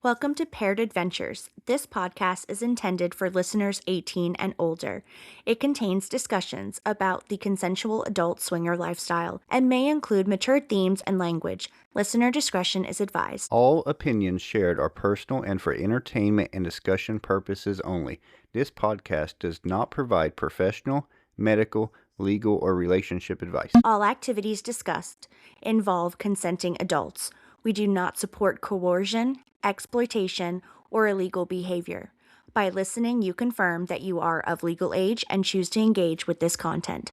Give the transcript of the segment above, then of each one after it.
Welcome to Paired Adventures. This podcast is intended for listeners 18 and older. It contains discussions about the consensual adult swinger lifestyle and may include mature themes and language. Listener discretion is advised. All opinions shared are personal and for entertainment and discussion purposes only. This podcast does not provide professional, medical, legal, or relationship advice. All activities discussed involve consenting adults. We do not support coercion, exploitation, or illegal behavior. By listening, you confirm that you are of legal age and choose to engage with this content.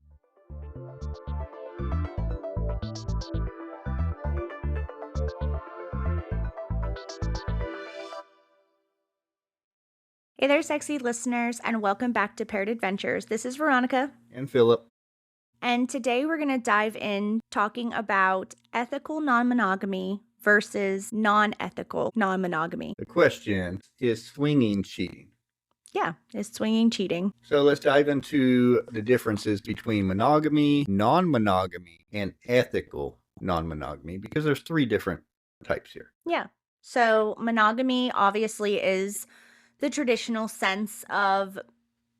Hey there, sexy listeners, and welcome back to Paired Adventures. This is Veronica. And Philip. And today we're going to dive in talking about ethical non-monogamy versus non-ethical non-monogamy. The question is swinging cheating. Yeah, is swinging cheating? So let's dive into the differences between monogamy, non-monogamy, and ethical non-monogamy because there's three different types here. Yeah. So monogamy obviously is the traditional sense of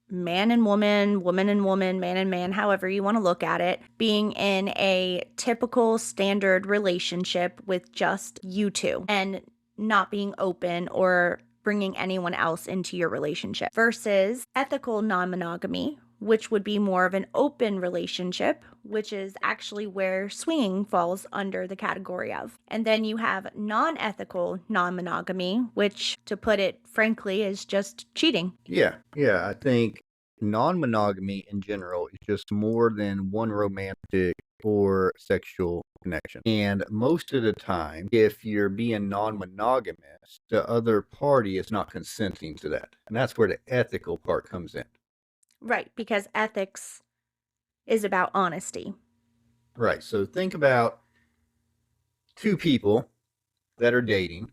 man and woman, woman and woman, man and man, however you want to look at it, being in a typical standard relationship with just you two and not being open or bringing anyone else into your relationship, versus ethical non-monogamy, which would be more of an open relationship, which is actually where swinging falls under the category of. And then you have non-ethical non-monogamy, which, to put it frankly, is just cheating. Yeah, I think non-monogamy in general is just more than one romantic or sexual connection. And most of the time, if you're being non-monogamous, the other party is not consenting to that. And that's where the ethical part comes in. Right, because ethics is about honesty. Right, so think about two people that are dating,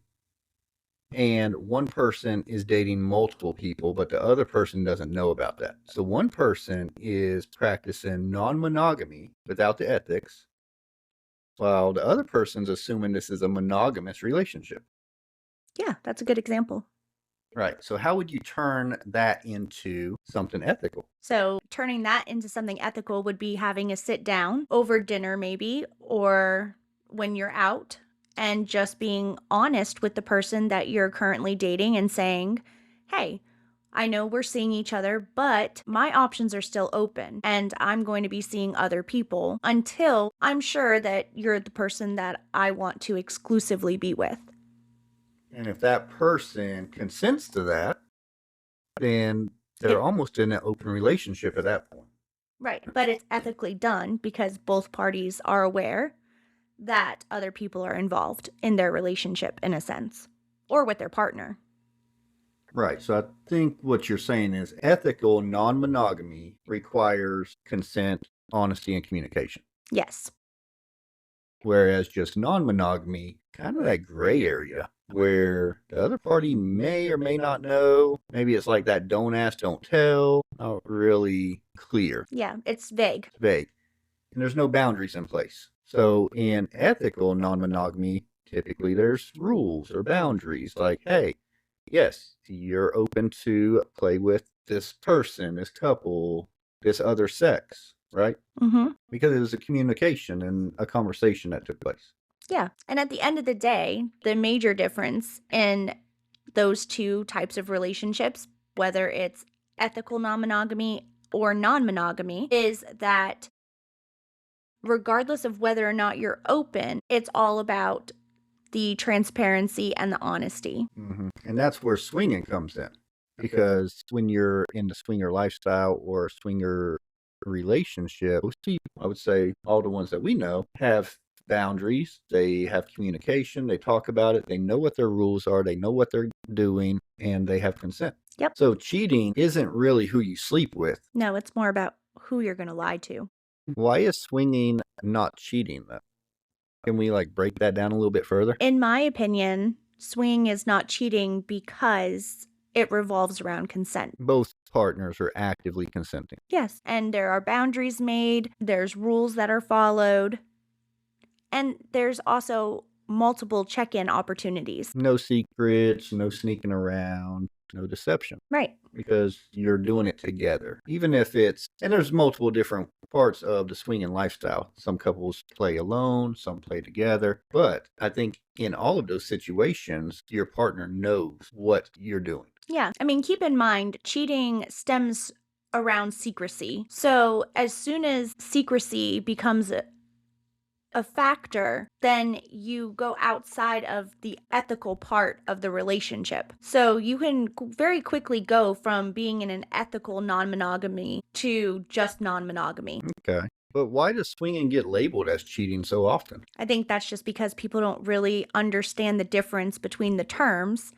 and one person is dating multiple people, but the other person doesn't know about that. So one person is practicing non-monogamy without the ethics, while the other person's assuming this is a monogamous relationship. Yeah, that's a good example. Right. So how would you turn that into something ethical? So turning that into something ethical would be having a sit down over dinner maybe, or when you're out, and just being honest with the person that you're currently dating and saying, hey, I know we're seeing each other, but my options are still open and I'm going to be seeing other people until I'm sure that you're the person that I want to exclusively be with. And if that person consents to that, then they're almost in an open relationship at that point. Right. But it's ethically done because both parties are aware that other people are involved in their relationship in a sense, or with their partner. Right. So I think what you're saying is ethical non-monogamy requires consent, honesty, and communication. Yes. Whereas just non-monogamy, kind of that gray area where the other party may or may not know. Maybe it's like that don't ask, don't tell. Not really clear. Yeah, it's vague. It's vague. And there's no boundaries in place. So in ethical non-monogamy, typically there's rules or boundaries like, hey, yes, you're open to play with this person, this couple, this other sex, right? Mm-hmm. Because it was a communication and a conversation that took place. Yeah. And at the end of the day, the major difference in those two types of relationships, whether it's ethical non-monogamy or non-monogamy, is that regardless of whether or not you're open, it's all about the transparency and the honesty. Mm-hmm. And that's where swinging comes in. Because when you're in the swinger lifestyle or swinger relationship, most people, I would say all the ones that we know, have boundaries. They have communication. They talk about it. They know what their rules are. They know what they're doing, and they have consent. Yep. So cheating isn't really who you sleep with. No, it's more about who you're going to lie to. Why is swinging not cheating, though? Can we break that down a little bit further? In my opinion, swinging is not cheating because it revolves around consent. Both partners are actively consenting. Yes, and there are boundaries made, there's rules that are followed, and there's also multiple check-in opportunities. No secrets, no sneaking around, no deception, Right. because you're doing it together. Even if it's, and there's multiple different parts of the swinging lifestyle. Some couples play alone, some play together. But I think in all of those situations, your partner knows what you're doing. Yeah. I mean, keep in mind, cheating stems around secrecy. So as soon as secrecy becomes a factor, then you go outside of the ethical part of the relationship. So you can very quickly go from being in an ethical non-monogamy to just non-monogamy. Okay. But why does swinging get labeled as cheating so often? I think that's just because people don't really understand the difference between the terms,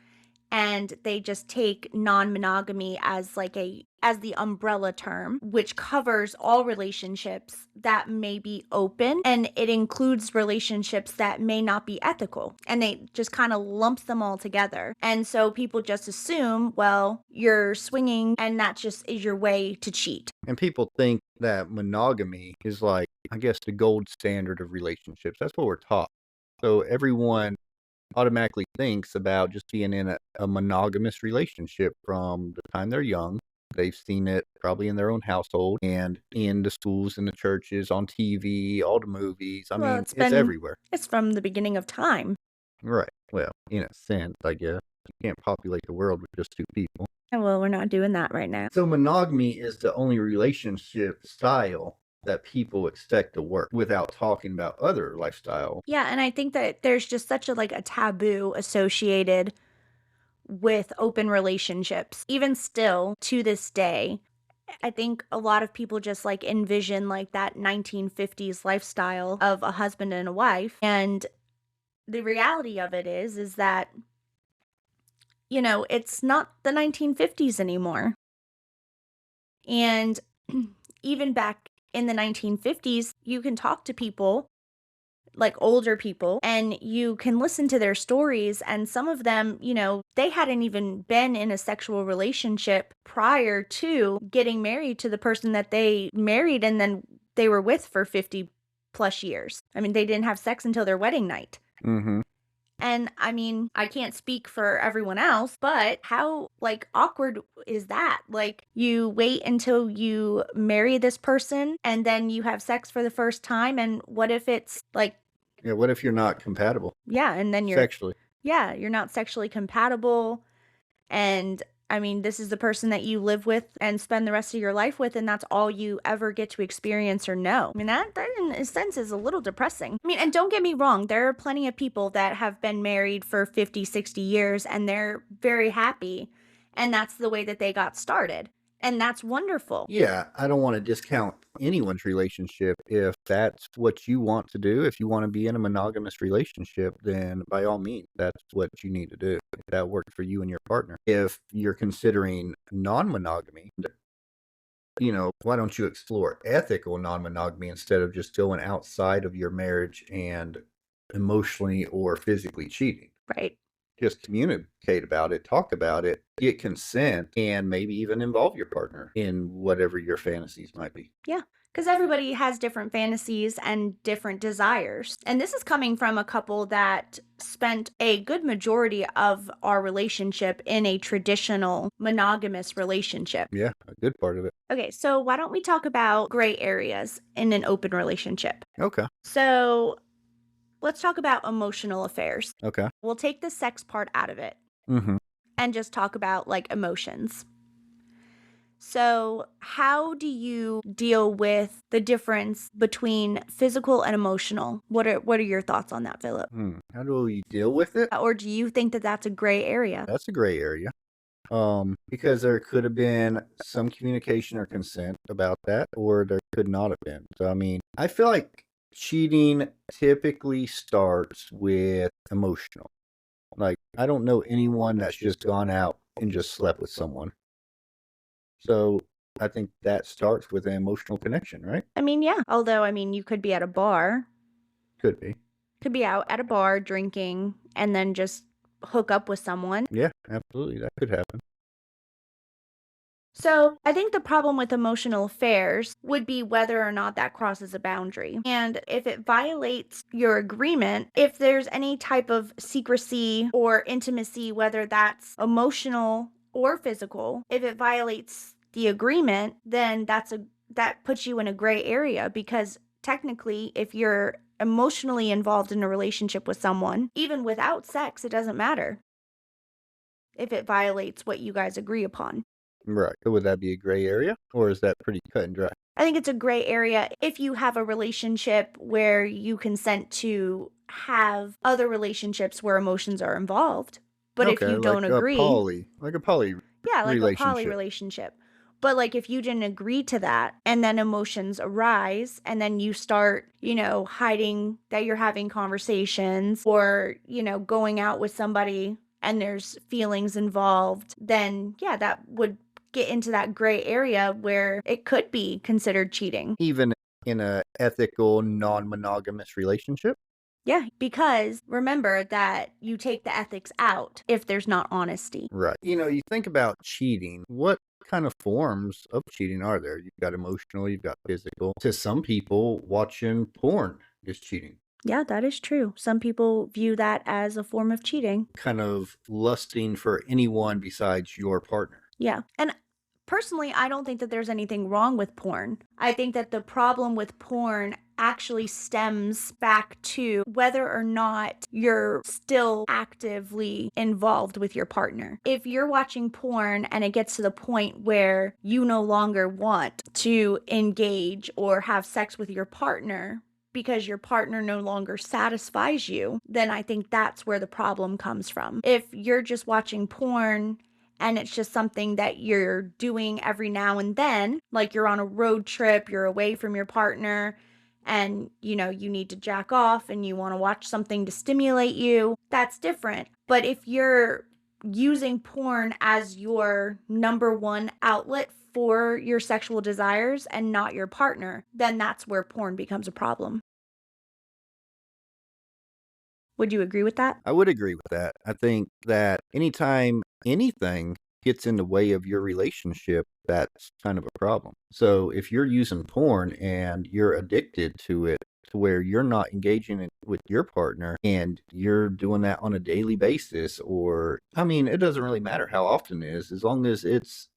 and they just take non-monogamy as as the umbrella term, which covers all relationships that may be open, and it includes relationships that may not be ethical, and they just kind of lumps them all together. And so people just assume, well, you're swinging and that just is your way to cheat. And people think that monogamy is like, I guess, the gold standard of relationships. That's what we're taught. So everyone automatically thinks about just being in a monogamous relationship from the time they're young. They've seen it probably in their own household and in the schools and the churches, on TV, all the movies. I Well, mean, it's everywhere. it's from the beginning of time. Right. Well, in a sense, I guess. You can't populate the world with just two people. And well, we're not doing that right now. So monogamy is the only relationship style that people expect to work without talking about other lifestyle. Yeah, and I think that there's just such a taboo associated with open relationships. Even still to this day, I think a lot of people just envision that 1950s lifestyle of a husband and a wife. And the reality of it is that, it's not the 1950s anymore. And even back in the 1950s, you can talk to people, like older people, and you can listen to their stories. And some of them, they hadn't even been in a sexual relationship prior to getting married to the person that they married and then they were with for 50 plus years. I mean, they didn't have sex until their wedding night. Mm-hmm. And I mean, I can't speak for everyone else, but how awkward is that? Like, you wait until you marry this person and then you have sex for the first time, and what if it's Yeah, what if you're not compatible yeah, and then sexually? yeah, you're not sexually compatible. And I mean, this is the person that you live with and spend the rest of your life with, and that's all you ever get to experience or know. I mean, that in a sense is a little depressing. I mean, and don't get me wrong, there are plenty of people that have been married for 50, 60 years and they're very happy, and that's the way that they got started. And that's wonderful. Yeah, I don't want to discount anyone's relationship if that's what you want to do. If you want to be in a monogamous relationship, then by all means, that's what you need to do. If that works for you and your partner. If you're considering non-monogamy, why don't you explore ethical non-monogamy instead of just going outside of your marriage and emotionally or physically cheating? Right. Just communicate about it, talk about it, get consent, and maybe even involve your partner in whatever your fantasies might be. Yeah, because everybody has different fantasies and different desires. And this is coming from a couple that spent a good majority of our relationship in a traditional monogamous relationship. Yeah, a good part of it. Okay, so why don't we talk about gray areas in an open relationship? Okay. So let's talk about emotional affairs. Okay. We'll take the sex part out of it Mm-hmm. and just talk about emotions. So, how do you deal with the difference between physical and emotional? What are your thoughts on that, Philip? How do we deal with it? Or do you think that that's a gray area? That's a gray area. Because there could have been some communication or consent about that, or there could not have been. So, I mean, I feel like cheating typically starts with emotional. Like, I don't know anyone that's just gone out and just slept with someone. So, I think that starts with an emotional connection, right? I mean, yeah. Although, I mean, you could be at a bar, Could be. could be out at a bar drinking and then just hook up with someone. Yeah, absolutely. That could happen. So, I think the problem with emotional affairs would be whether or not that crosses a boundary. And if it violates your agreement, if there's any type of secrecy or intimacy, whether that's emotional or physical, if it violates the agreement, then that puts you in a gray area because technically if you're emotionally involved in a relationship with someone, even without sex, it doesn't matter if it violates what you guys agree upon. Right. So would that be a gray area, or is that pretty cut and dry? I think it's a gray area if you have a relationship where you consent to have other relationships where emotions are involved. But if Okay, you don't agree, like a poly yeah, like a poly relationship. relationship. But like if you didn't agree to that and then emotions arise and then you start, hiding that you're having conversations or, going out with somebody and there's feelings involved, then yeah, that would get into that gray area where it could be considered cheating. Even in a ethical, non-monogamous relationship? Yeah, because remember that you take the ethics out if there's not honesty. Right. You think about cheating. What kind of forms of cheating are there? You've got emotional, you've got physical. To some people, watching porn is cheating. Yeah, that is true. Some people view that as a form of cheating. Kind of lusting for anyone besides your partner. Yeah. And personally, I don't think that there's anything wrong with porn. I think that the problem with porn actually stems back to whether or not you're still actively involved with your partner. If you're watching porn and it gets to the point where you no longer want to engage or have sex with your partner, because your partner no longer satisfies you, then I think that's where the problem comes from. If you're just watching porn and it's just something that you're doing every now and then, like you're on a road trip, you're away from your partner, and you need to jack off and you want to watch something to stimulate you, that's different. But if you're using porn as your number one outlet for your sexual desires and not your partner, then that's where porn becomes a problem. Would you agree with that? I would agree with that. I think that anytime anything gets in the way of your relationship, that's kind of a problem. So if you're using porn and you're addicted to it to where you're not engaging it with your partner and you're doing that on a daily basis, or I mean, it doesn't really matter how often it is, as long as it's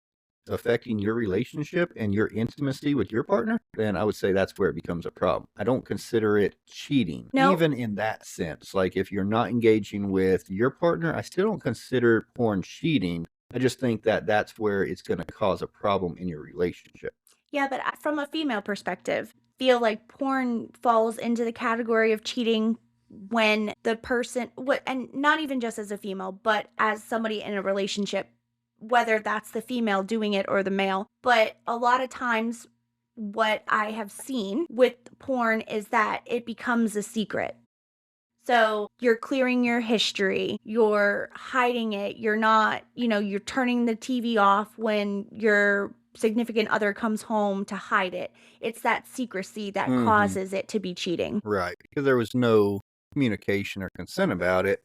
affecting your relationship and your intimacy with your partner, then I would say that's where it becomes a problem. I don't consider it cheating, No. even in that sense. Like if you're not engaging with your partner, I still don't consider porn cheating. I just think that that's where it's going to cause a problem in your relationship. Yeah, but from a female perspective, feel like porn falls into the category of cheating when the person what and not even just as a female, but as somebody in a relationship, whether that's the female doing it or the male. But a lot of times what I have seen with porn is that it becomes a secret. So you're clearing your history, you're hiding it, you're not, you're turning the TV off when your significant other comes home to hide it. It's that secrecy that Hmm. causes it to be cheating. Right. Because there was no communication or consent about it.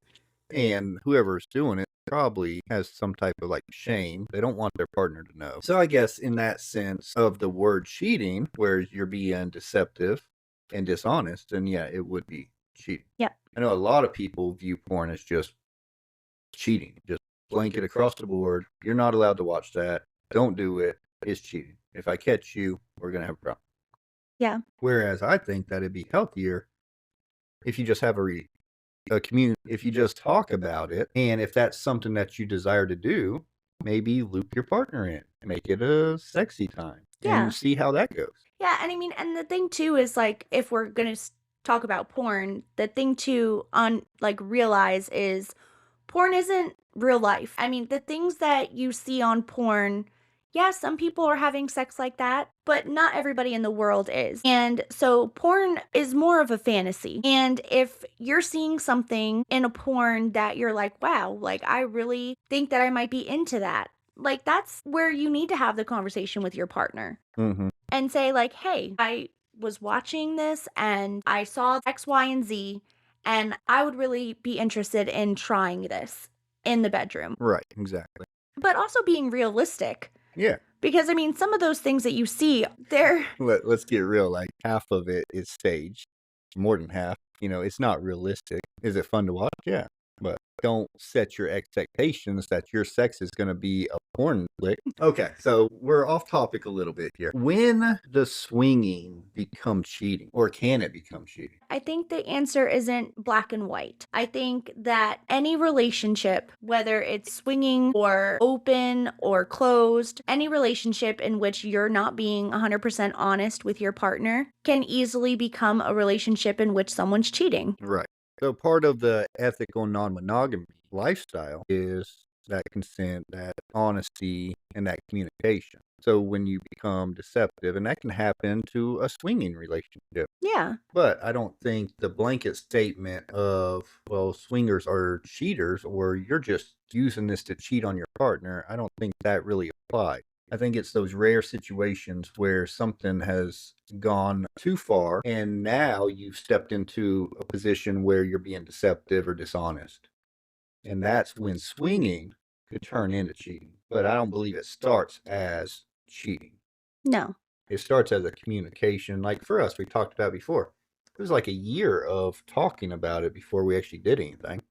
And whoever's doing it probably has some type of like shame. They don't want their partner to know. So I guess in that sense of the word cheating, where you're being deceptive and dishonest, then yeah, it would be cheating. Yep. I know a lot of people view porn as just cheating, just blanket across the board. You're not allowed to watch that. Don't do it. It's cheating. If I catch you, we're gonna have a problem. Yeah. Whereas I think that it'd be healthier if you just have a community, if you just talk about it, and if that's something that you desire to do, maybe loop your partner in, make it a sexy time, and Yeah. see how that goes. Yeah, and I mean, and the thing too is like if we're gonna talk about porn, the thing to realize is porn isn't real life. I mean, the things that you see on porn, yeah, some people are having sex like that, but not everybody in the world is. And so porn is more of a fantasy. And if you're seeing something in a porn that you're like, wow, like I really think that I might be into that. Like that's where you need to have the conversation with your partner Hmm. and say like, "Hey, I was watching this and I saw X, Y, and Z, and I would really be interested in trying this in the bedroom." Right, exactly. But also being realistic Yeah. Because, I mean, some of those things that you see, they're Let's get real. Like half of it is staged, more than half. It's not realistic. Is it fun to watch? Yeah, but don't set your expectations that your sex is going to be a porn flick. Okay, so we're off topic a little bit here. When does swinging become cheating, or can it become cheating? I think the answer isn't black and white. I think that any relationship, whether it's swinging or open or closed, any relationship in which you're not being 100% honest with your partner can easily become a relationship in which someone's cheating. Right. So part of the ethical non-monogamy lifestyle is that consent, that honesty, and that communication. So when you become deceptive, and that can happen to a swinging relationship. Yeah. But I don't think the blanket statement of, well, swingers are cheaters or you're just using this to cheat on your partner, I don't think that really applies. I think it's those rare situations where something has gone too far and now you've stepped into a position where you're being deceptive or dishonest. And that's when swinging could turn into cheating. But I don't believe it starts as cheating. No. It starts as a communication. Like for us, we talked about before. It was like a year of talking about it before we actually did anything.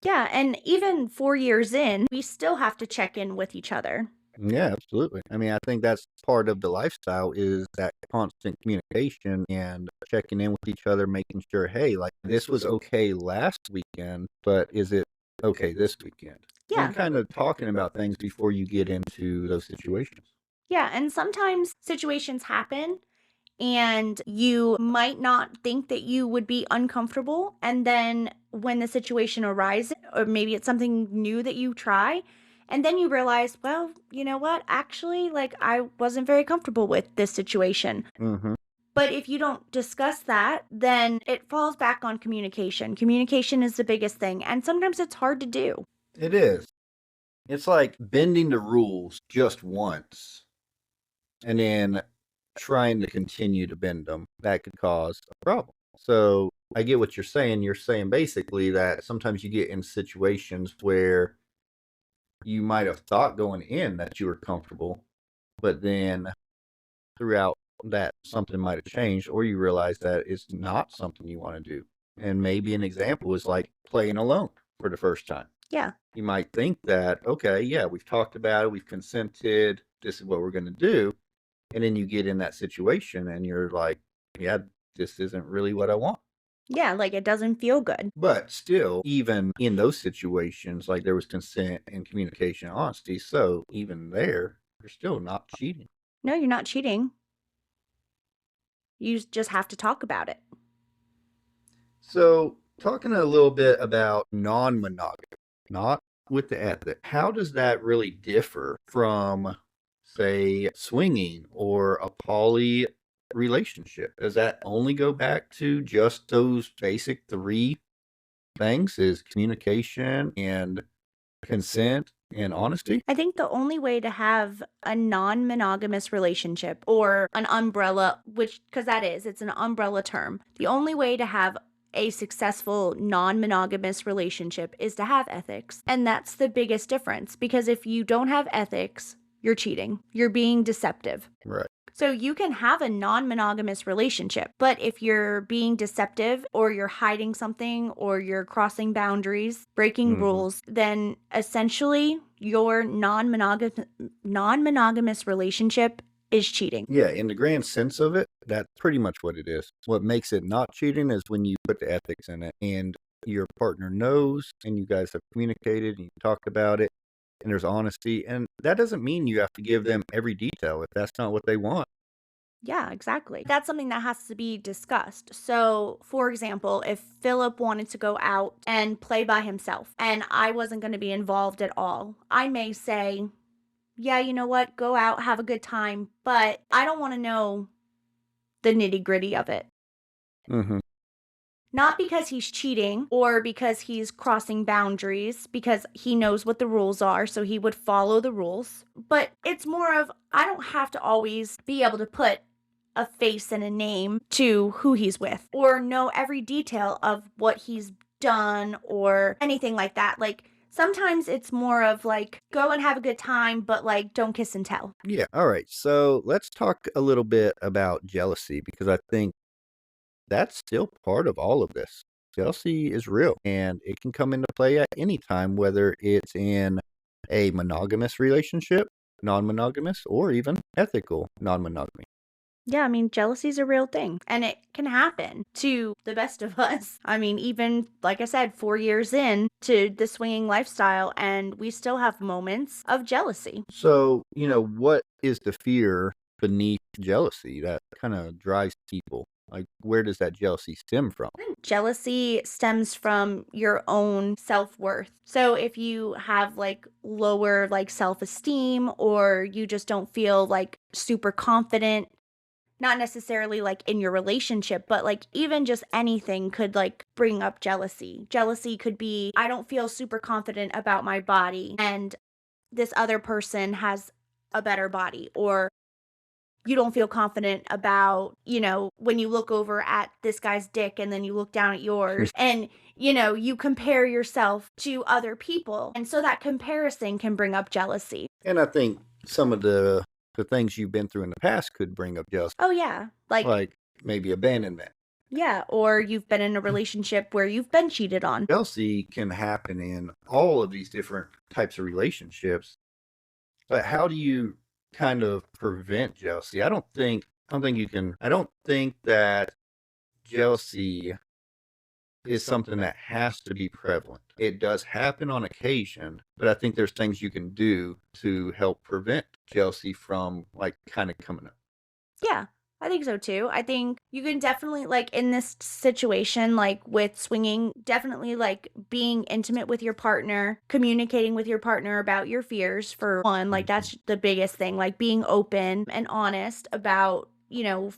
Yeah. And even 4 years in, we still have to check in with each other. Yeah, absolutely. I mean, I think that's part of the lifestyle is that constant communication and checking in with each other, making sure, hey, like this was okay last weekend, but is it okay this weekend? Yeah. And kind of talking about things before you get into those situations. Yeah. And sometimes situations happen and you might not think that you would be uncomfortable. And then when the situation arises, or maybe it's something new that you try, and then you realize, well, you know what? Actually, like I wasn't very comfortable with this situation. Hmm. But if you don't discuss that, then it falls back on communication. Communication is the biggest thing. And sometimes it's hard to do. It is. It's like bending the rules just once and then trying to continue to bend them. That could cause a problem. So I get what you're saying. You're saying basically that sometimes you get in situations where you might have thought going in that you were comfortable, but then throughout that something might have changed, or you realize that it's not something you want to do. And maybe an example is like playing alone for the first time. Yeah. You might think that, okay, yeah, we've talked about it, we've consented, this is what we're going to do. And then you get in that situation and you're like, yeah, this isn't really what I want. Yeah. Like it doesn't feel good. But still, even in those situations, like there was consent and communication and honesty. So even there, you're still not cheating. No, you're not cheating. You just have to talk about it. So, talking a little bit about non monogamy, not with the ethic, how does that really differ from, say, swinging or a poly relationship? Does that only go back to just those basic three things is communication and consent and honesty? I think the only way to have a non monogamous relationship or an umbrella, which, because it's an umbrella term, the only way to have a successful non monogamous relationship is to have ethics. And that's the biggest difference because if you don't have ethics, you're cheating, you're being deceptive. Right. So you can have a non-monogamous relationship, but if you're being deceptive or you're hiding something or you're crossing boundaries, breaking Hmm. rules, then essentially your non-monogamous relationship is cheating. Yeah, in the grand sense of it, that's pretty much what it is. What makes it not cheating is when you put the ethics in it and your partner knows and you guys have communicated and you talked about it and there's honesty. And that doesn't mean you have to give them every detail if that's not what they want. Yeah, exactly. That's something that has to be discussed. So, for example, if Philip wanted to go out and play by himself and I wasn't going to be involved at all, I may say, yeah, you know what? Go out, have a good time, but I don't want to know the nitty gritty of it. Hmm. Not because he's cheating or because he's crossing boundaries, because he knows what the rules are, so he would follow the rules. But it's more of, I don't have to always be able to put a face and a name to who he's with or know every detail of what he's done or anything like that. Like, Sometimes it's more of like, go and have a good time, but like, don't kiss and tell. Yeah. All right. So let's talk a little bit about jealousy because I think that's still part of all of this. Jealousy is real and it can come into play at any time, whether it's in a monogamous relationship, non monogamous, or even ethical non monogamy. Yeah, I mean, jealousy is a real thing and it can happen to the best of us. I mean, even like I said, 4 years in to the swinging lifestyle, and we still have moments of jealousy. So, what is the fear beneath jealousy that kind of drives people? Like, where does that jealousy stem from? I think jealousy stems from your own self-worth. So if you have like lower like self-esteem, or you just don't feel like super confident, not necessarily like in your relationship, but like even just anything could like bring up jealousy. Jealousy could be, I don't feel super confident about my body and this other person has a better body, or you don't feel confident about, when you look over at this guy's dick and then you look down at yours and, you compare yourself to other people. And so that comparison can bring up jealousy. And I think some of the things you've been through in the past could bring up jealousy, Oh, yeah. Like, like maybe abandonment. yeah. Or you've been in a relationship where you've been cheated on. Jealousy can happen in all of these different types of relationships. But how do you kind of prevent jealousy? I don't think that jealousy is something that has to be prevalent. It does happen on occasion, but I think there's things you can do to help prevent jealousy from like kind of coming up. Yeah, I think so too. I think you can definitely, like, in this situation, like with swinging, definitely like being intimate with your partner, communicating with your partner about your fears for one. Like, Mhm. that's the biggest thing, like being open and honest about,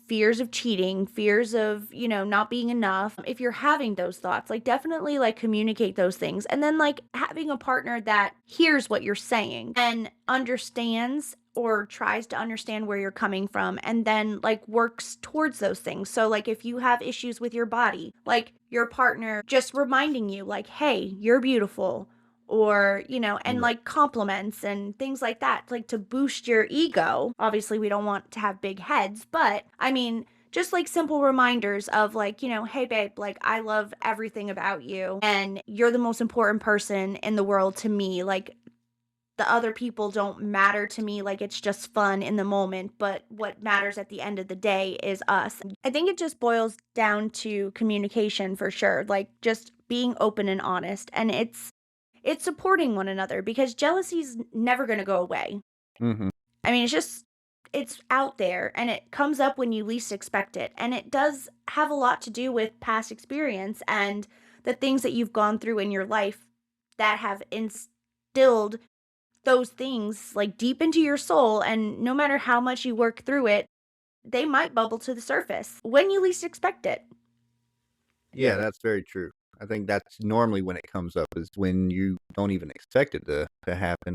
fears of cheating, fears of, not being enough. If you're having those thoughts, like definitely like communicate those things. And then like having a partner that hears what you're saying and understands or tries to understand where you're coming from, and then like works towards those things. So like if you have issues with your body, like your partner just reminding you like, "Hey, you're beautiful." Or, and Right. like compliments and things like that, like to boost your ego. Obviously, we don't want to have big heads, but I mean, just like simple reminders of like, "Hey babe, like I love everything about you and you're the most important person in the world to me. Like the other people don't matter to me, like, it's just fun in the moment, but what matters at the end of the day is us." I think it just boils down to communication for sure, like, just being open and honest, and it's supporting one another because jealousy's never gonna go away. Mhm. I mean, it's out there, and it comes up when you least expect it, and it does have a lot to do with past experience and the things that you've gone through in your life that have instilled those things like deep into your soul, and no matter how much you work through it, they might bubble to the surface when you least expect it. Yeah, that's very true. I think that's normally when it comes up is when you don't even expect it to happen.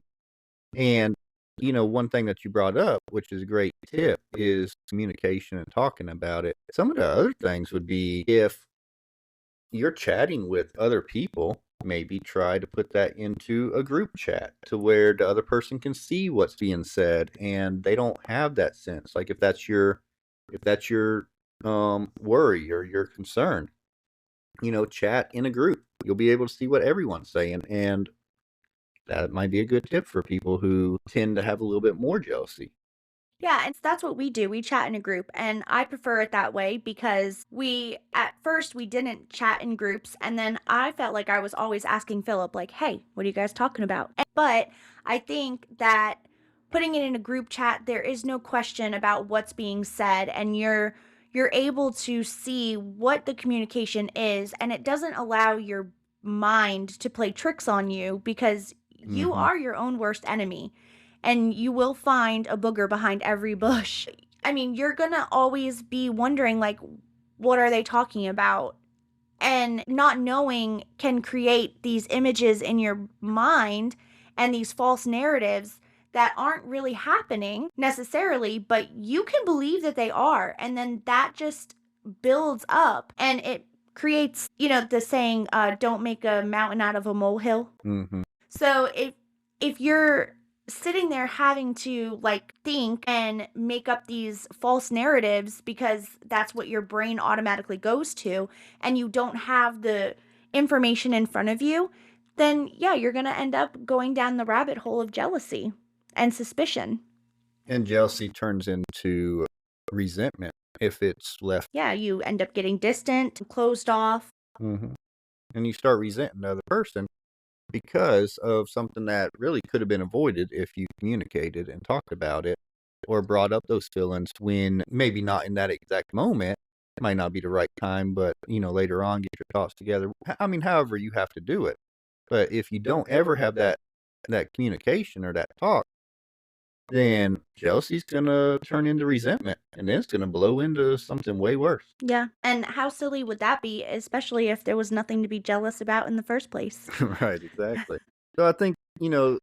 And one thing that you brought up, which is a great tip, is communication and talking about it. Some of the other things would be if you're chatting with other people, maybe try to put that into a group chat to where the other person can see what's being said and they don't have that sense. Like if that's your worry or your concern, chat in a group. You'll be able to see what everyone's saying, and that might be a good tip for people who tend to have a little bit more jealousy. Yeah, and that's what we do. We chat in a group, and I prefer it that way because at first we didn't chat in groups, and then I felt like I was always asking Philip like, "Hey, what are you guys talking about?" But I think that putting it in a group chat, there is no question about what's being said, and you're able to see what the communication is, and it doesn't allow your mind to play tricks on you because you Mhm. are your own worst enemy, and you will find a booger behind every bush. I mean, you're gonna always be wondering, like, what are they talking about? And not knowing can create these images in your mind and these false narratives that aren't really happening necessarily, but you can believe that they are. And then that just builds up and it creates, the saying, don't make a mountain out of a molehill. Mhm. So if you're sitting there having to like think and make up these false narratives because that's what your brain automatically goes to, and you don't have the information in front of you, then yeah, you're going to end up going down the rabbit hole of jealousy and suspicion. And jealousy turns into resentment if it's left. Yeah, you end up getting distant, closed off. Mhm. And you start resenting the other person because of something that really could have been avoided if you communicated and talked about it or brought up those feelings when maybe not in that exact moment. It might not be the right time, but later on, get your thoughts together. I mean, however you have to do it. But if you don't ever have that communication or that talk, then jealousy's gonna turn into resentment, and then it's gonna blow into something way worse. Yeah. And how silly would that be, especially if there was nothing to be jealous about in the first place? Right, exactly. So I think,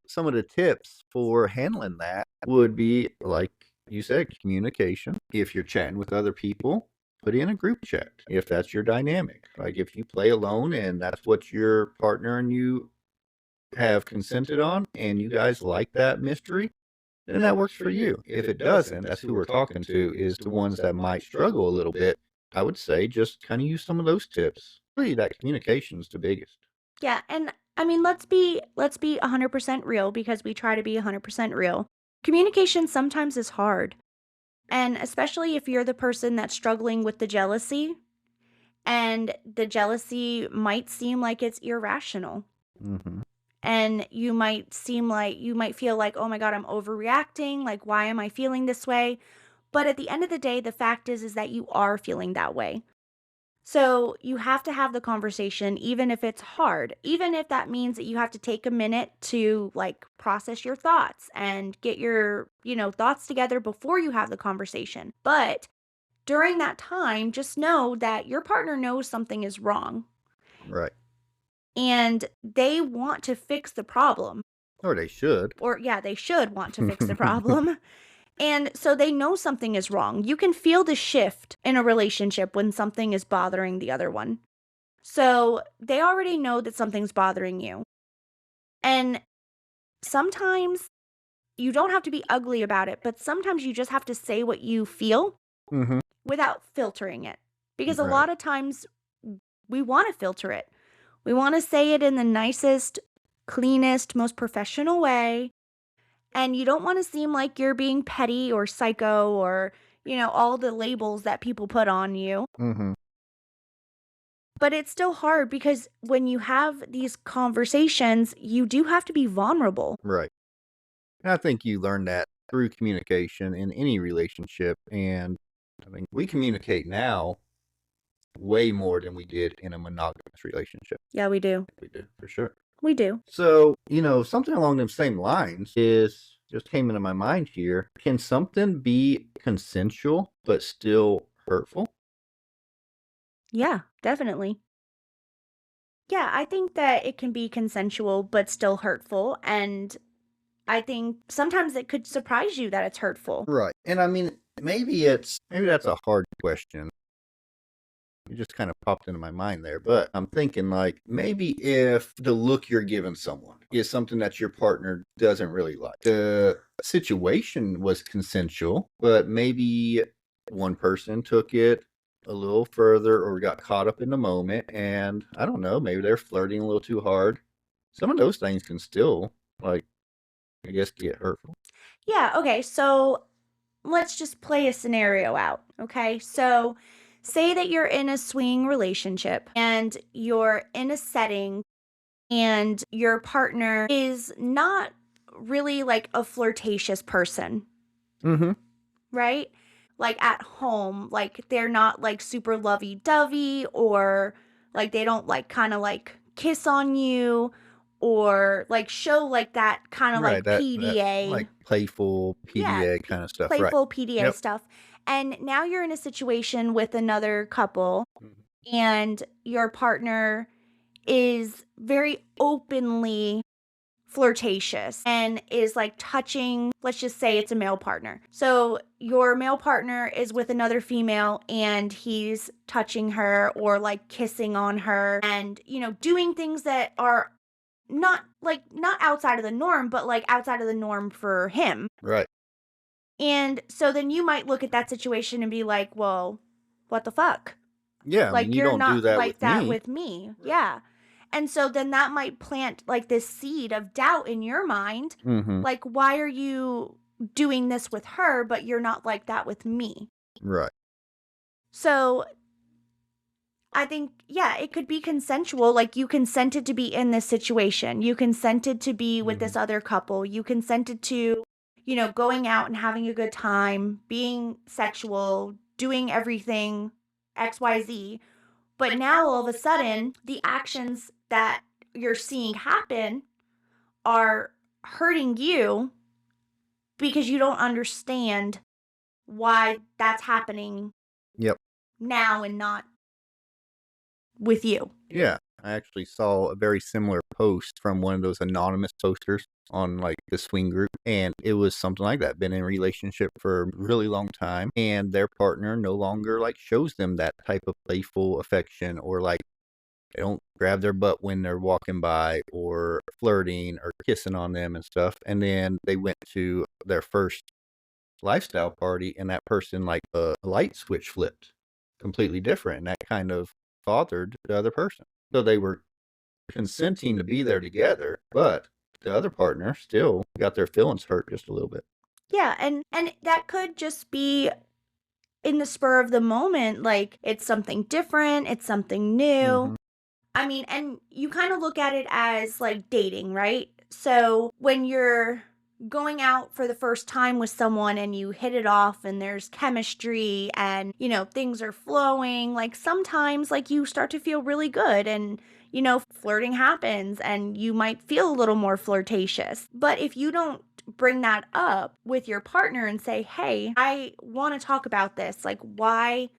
some of the tips for handling that would be, like you said, communication. If you're chatting with other people, put in a group chat if that's your dynamic. Like if you play alone and that's what your partner and you have consented on and you guys like that mystery, then that works for you. If it doesn't, that's who we're talking to, is the ones that might struggle a little bit. I would say just kind of use some of those tips. Really, that communication is the biggest. Yeah, and I mean, let's be 100% real because we try to be 100% real. Communication sometimes is hard, and especially if you're the person that's struggling with the jealousy, and the jealousy might seem like it's irrational. Hmm. And you might feel like, "Oh my god, I'm overreacting. Like, why am I feeling this way?" But at the end of the day, the fact is that you are feeling that way. So you have to have the conversation, even if it's hard, even if that means that you have to take a minute to like process your thoughts and get your, thoughts together before you have the conversation. But during that time, just know that your partner knows something is wrong Right. and they want to fix the problem. Or they should. Or, yeah, they should want to fix the problem. And so they know something is wrong. You can feel the shift in a relationship when something is bothering the other one. So they already know that something's bothering you. And sometimes you don't have to be ugly about it, but sometimes you just have to say what you feel Hmm. without filtering it. Because a Right. lot of times we want to filter it. We want to say it in the nicest, cleanest, most professional way. And you don't want to seem like you're being petty or psycho or, all the labels that people put on you. Hmm. But it's still hard because when you have these conversations, you do have to be vulnerable. Right. And I think you learn that through communication in any relationship. And I mean, we communicate now way more than we did in a monogamous relationship. Yeah, we do. We do, for sure. We do. So, something along them same lines is just came into my mind here. Can something be consensual but still hurtful? Yeah, definitely. Yeah, I think that it can be consensual but still hurtful. And I think sometimes it could surprise you that it's hurtful. Right. And I mean, maybe that's a hard question. It just kind of popped into my mind there. But I'm thinking like maybe if the look you're giving someone is something that your partner doesn't really like. The situation was consensual, but maybe one person took it a little further or got caught up in the moment and I don't know, maybe they're flirting a little too hard. Some of those things can still like I guess get hurtful. Yeah, okay. So let's just play a scenario out. Okay. So say that you're in a swinging relationship and you're in a setting and your partner is not really like a flirtatious person, Mhm. right? Like at home, like they're not like super lovey dovey or like they don't like kind of like kiss on you or like show like that kind of Right, like that PDA. like playful Yeah, PDA kind of stuff, right. playful PDA Yep. stuff. And now you're in a situation with another couple Mhm. and your partner is very openly flirtatious and is like touching, let's just say it's a male partner. So your male partner is with another female and he's touching her or like kissing on her and, doing things that are not outside of the norm, but like outside of the norm for him. Right. And so then you might look at that situation and be like, well, what the fuck? Yeah, I mean, Like, you you're don't do not that like with that me. with me. Right. Yeah. And so then that might plant like this seed of doubt in your mind. Mm-hmm. Like, why are you doing this with her, but you're not like that with me? Right. So I think, yeah, it could be consensual. Like, you consented to be in this situation. You consented to be with Mm-hmm. this other couple. You consented to, going out and having a good time, being sexual, doing everything XYZ. But now all of a sudden, the actions that you're seeing happen are hurting you because you don't understand why that's happening Yep. now and not with you. Yeah. I actually saw a very similar post from one of those anonymous posters on like the swing group, and it was something like that. Been in a relationship for a really long time, and their partner no longer like shows them that type of playful affection, or like they don't grab their butt when they're walking by or flirting or kissing on them and stuff. And then they went to their first lifestyle party, and that person, like, a light switch flipped completely different, and that kind of bothered the other person. So they were consenting to be there together, but the other partner still got their feelings hurt just a little bit. Yeah, and that could just be in the spur of the moment, like it's something different, it's something new. Mhm. I mean, and you kind of look at it as like dating, right? So when you're going out for the first time with someone and you hit it off and there's chemistry and, things are flowing, like sometimes like you start to feel really good and, flirting happens and you might feel a little more flirtatious. But if you don't bring that up with your partner and say, "Hey, I want to talk about this. Like why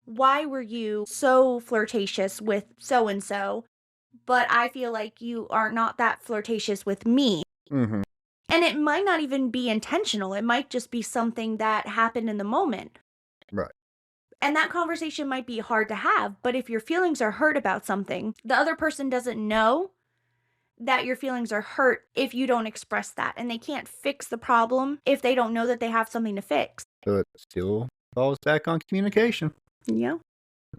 were you so flirtatious with so and so, but I feel like you are not that flirtatious with me?" Mhm. And it might not even be intentional. It might just be something that happened in the moment. Right. And that conversation might be hard to have, but if your feelings are hurt about something, the other person doesn't know that your feelings are hurt if you don't express that. And they can't fix the problem if they don't know that they have something to fix. So it still falls back on communication. Yeah.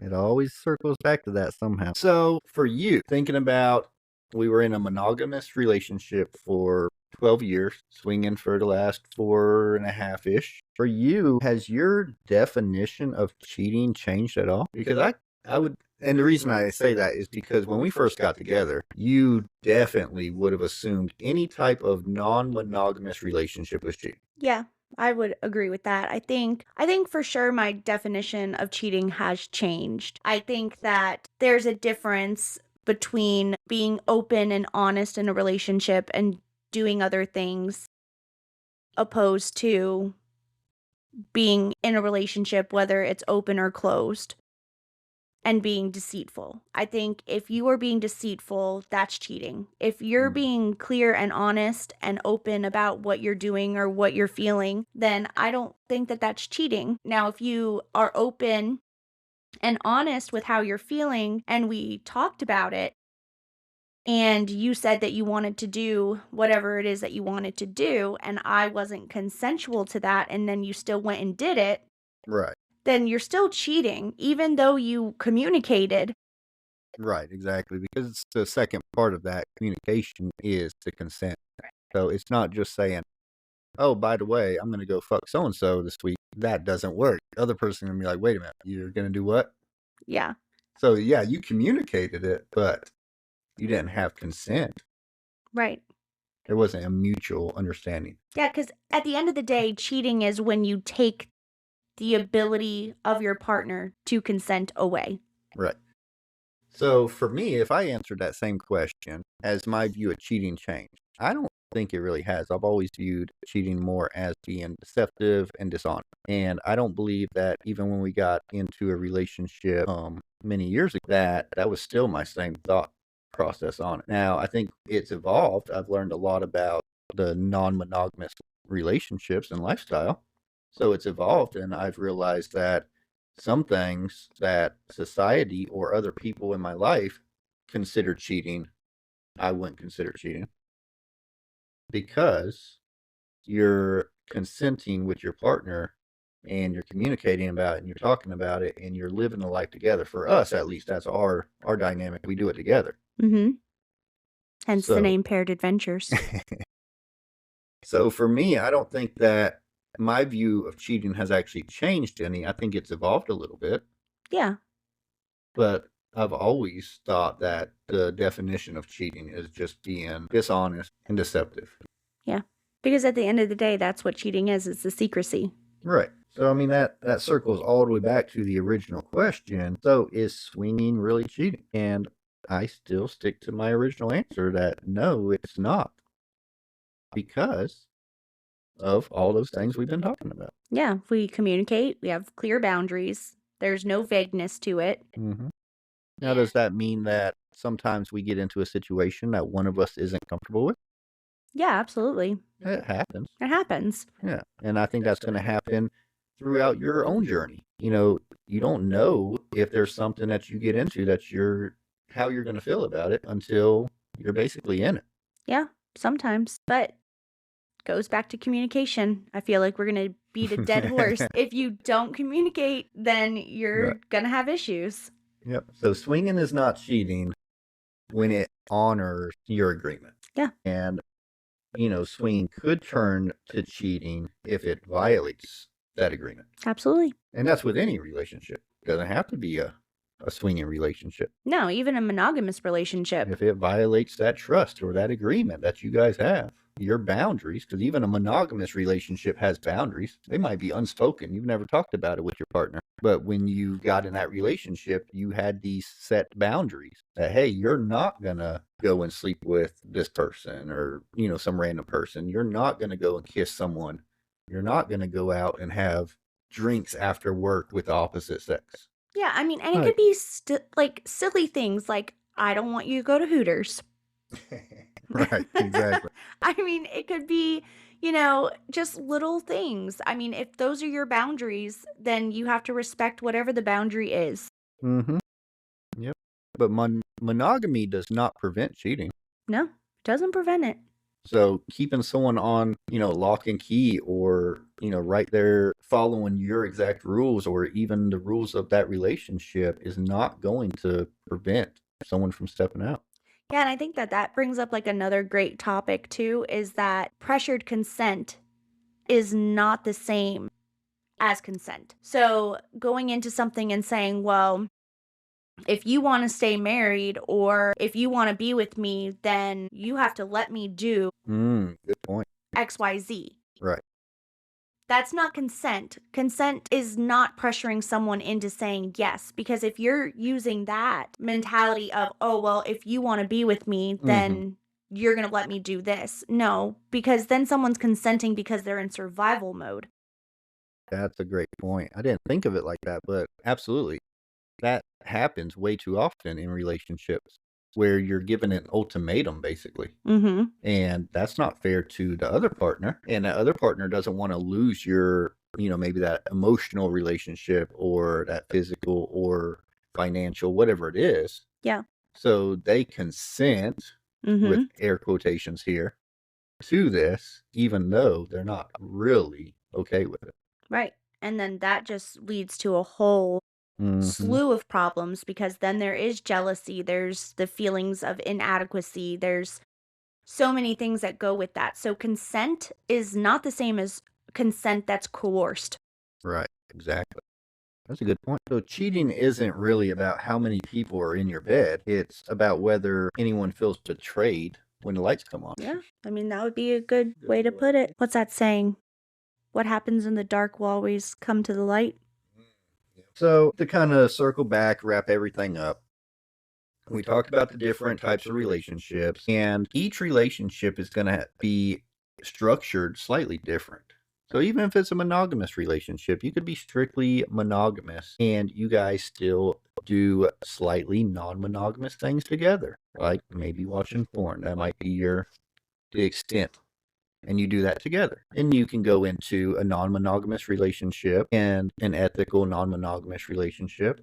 It always circles back to that somehow. So, for you, thinking about, we were in a monogamous relationship for 12 years, swinging for the last 4.5 ish. For you, has your definition of cheating changed at all? Because I would, and the reason I say that is because when we first got together, you definitely would have assumed any type of non monogamous relationship was cheating. Yeah, I would agree with that. I think for sure my definition of cheating has changed. I think that there's a difference between being open and honest in a relationship and doing other things opposed to being in a relationship whether it's open or closed and being deceitful. I think if you are being deceitful, that's cheating. If you're Mm. being clear and honest and open about what you're doing or what you're feeling, then I don't think that that's cheating. Now, if you are open and honest with how you're feeling and we talked about it and you said that you wanted to do whatever it is that you wanted to do and I wasn't consensual to that and then you still went and did it, Right. then you're still cheating even though you communicated. Right, exactly. Because it's the second part of that communication is the consent. So it's not just saying, "Oh, by the way, I'm gonna go fuck so and so this week." That doesn't work. The other person gonna be like, "Wait a minute, you're gonna do what?" Yeah. So yeah, you communicated it, but you didn't have consent. Right. There wasn't a mutual understanding. Yeah, because at the end of the day, cheating is when you take the ability of your partner to consent away. Right. So for me, if I answered that same question, has my view of cheating changed? I don't think it really has. I've always viewed cheating more as being deceptive and dishonest. And I don't believe that even when we got into a relationship many years ago, that was still my same thought process on it. Now, I think it's evolved. I've learned a lot about the non-monogamous relationships and lifestyle. So it's evolved, and I've realized that some things that society or other people in my life consider cheating, I wouldn't consider cheating because you're consenting with your partner and you're communicating about it and you're talking about it and you're living the life together. For us, at least, that's our dynamic. We do it together. Mm-hmm. Hence the So, name Paired Adventures. so for me, I don't think that my view of cheating has actually changed any. I think it's evolved a little bit, Yeah. but I've always thought that the definition of cheating is just being dishonest and deceptive. Yeah. Because at the end of the day, that's what cheating is. It's the secrecy. Right. So I mean that circles all the way back to the original question. So is swinging really cheating? And I still stick to my original answer that no, it's not, because of all those things we've been talking about. Yeah. We communicate, we have clear boundaries, there's no vagueness to it. Mm-hmm. Now, does that mean that sometimes we get into a situation that one of us isn't comfortable with? Yeah, absolutely. It happens. It happens. Yeah. And I think that's going to happen throughout your own journey. You don't know if there's something that you get into that how you're going to feel about it until you're basically in it. Yeah, sometimes. But goes back to communication. I feel like we're going to beat a dead horse. If you don't communicate, then you're Right. going to have issues. Yep. So swinging is not cheating when it honors your agreement. Yeah. And, swinging could turn to cheating if it violates that agreement. Absolutely. And that's with any relationship. It doesn't have to be a swinging relationship. No, even a monogamous relationship. If it violates that trust or that agreement that you guys have, your boundaries, because even a monogamous relationship has boundaries. They might be unspoken. You've never talked about it with your partner. But when you got in that relationship, you had these set boundaries that, hey, you're not going to go and sleep with this person or, some random person. You're not going to go and kiss someone. You're not going to go out and have drinks after work with the opposite sex. Yeah, I mean, and it Right. could be like silly things like, I don't want you to go to Hooters. Right, exactly. I mean, it could be, just little things. I mean, if those are your boundaries, then you have to respect whatever the boundary is. Mm-hmm. Yep. But monogamy does not prevent cheating. No, doesn't prevent it. So keeping someone on, lock and key or, right there following your exact rules or even the rules of that relationship is not going to prevent someone from stepping out. Yeah, and I think that that brings up like another great topic too, is that pressured consent is not the same as consent. So going into something and saying, well, if you want to stay married or if you want to be with me, then you have to let me do Good point. XYZ. Right. That's not consent. Consent is not pressuring someone into saying yes, because if you're using that mentality of, oh, well, if you want to be with me, then you're going to let me do this. No, because then someone's consenting because they're in survival mode. That's a great point. I didn't think of it like that, but absolutely. That happens way too often in relationships where you're given an ultimatum, basically. Mm-hmm. And that's not fair to the other partner. And the other partner doesn't want to lose your, maybe that emotional relationship or that physical or financial, whatever it is. Yeah. So they consent, with air quotations here, to this, even though they're not really okay with it. Right. And then that just leads to a whole slew of problems because then there is jealousy, there's the feelings of inadequacy, there's so many things that go with that. So consent is not the same as consent that's coerced. Right, exactly. That's a good point. So cheating isn't really about how many people are in your bed. It's about whether anyone feels betrayed when the lights come on. Yeah. I mean, that would be a good way to put it. What's that saying? What happens in the dark will always come to the light. So to kind of circle back, wrap everything up, we talked about the different types of relationships, and each relationship is going to be structured slightly different. So even if it's a monogamous relationship, you could be strictly monogamous and you guys still do slightly non-monogamous things together, like maybe watching porn. That might be the extent. And you do that together. And you can go into a non-monogamous relationship and an ethical non-monogamous relationship.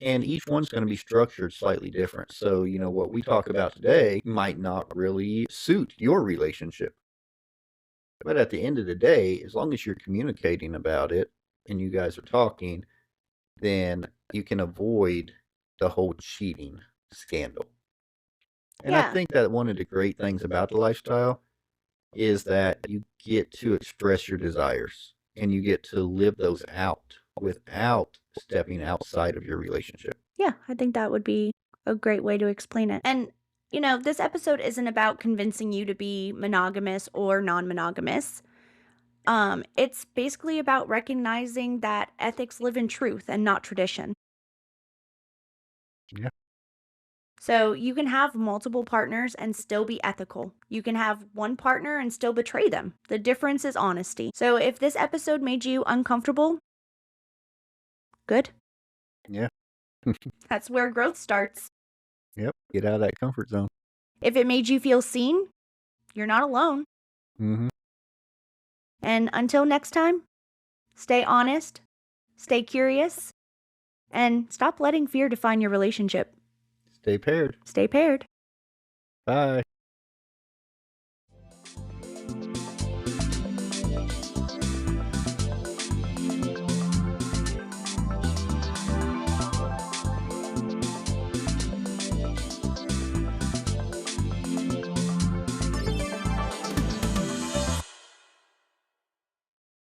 And each one's going to be structured slightly different. So, what we talk about today might not really suit your relationship. But at the end of the day, as long as you're communicating about it and you guys are talking, then you can avoid the whole cheating scandal. And I Yeah. think that one of the great things about the lifestyle is that you get to express your desires and you get to live those out without stepping outside of your relationship. Yeah, I think that would be a great way to explain it. And, this episode isn't about convincing you to be monogamous or non monogamous. It's basically about recognizing that ethics live in truth and not tradition. Yeah. So you can have multiple partners and still be ethical. You can have one partner and still betray them. The difference is honesty. So if this episode made you uncomfortable, good. Yeah. That's where growth starts. Yep. Get out of that comfort zone. If it made you feel seen, you're not alone. Hmm. And until next time, stay honest, stay curious, and stop letting fear define your relationship. Stay paired. Stay paired. Bye.